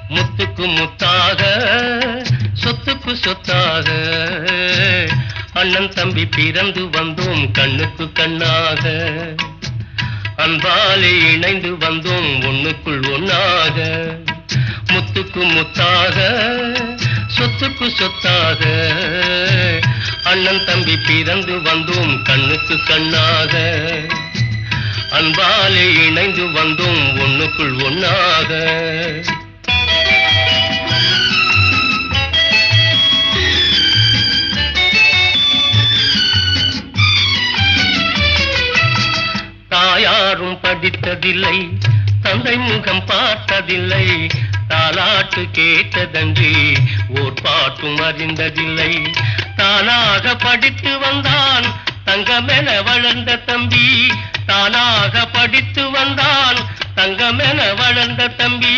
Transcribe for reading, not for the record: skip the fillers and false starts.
முத்துக்கு முத்தாக சொத்துக்கு சொத்தாக அண்ணன் தம்பி பிறந்து வந்தோம் கண்ணுக்கு கண்ணாக அன்பாலே இணைந்து வந்தோம் ஒண்ணுக்குள் ஒண்ணாக முத்துக்கு முத்தாக சொத்துக்கு சொத்தாக அண்ணன் தம்பி பிறந்து வந்தோம் கண்ணுக்கு கண்ணாக அன்பாலே இணைந்து வந்தோம் ஒண்ணுக்குள் ஒண்ணாக தாயாரும் படித்ததில்லை தந்தை முகம் பார்த்ததில்லை தாலாட்டு கேட்டதன்றி ஓர் பாட்டும் அறிந்ததில்லை தானாக படித்து வந்தான் தங்கமென வளர்ந்த தம்பி தானாக படித்து வந்தான் தங்கமென வளர்ந்த தம்பி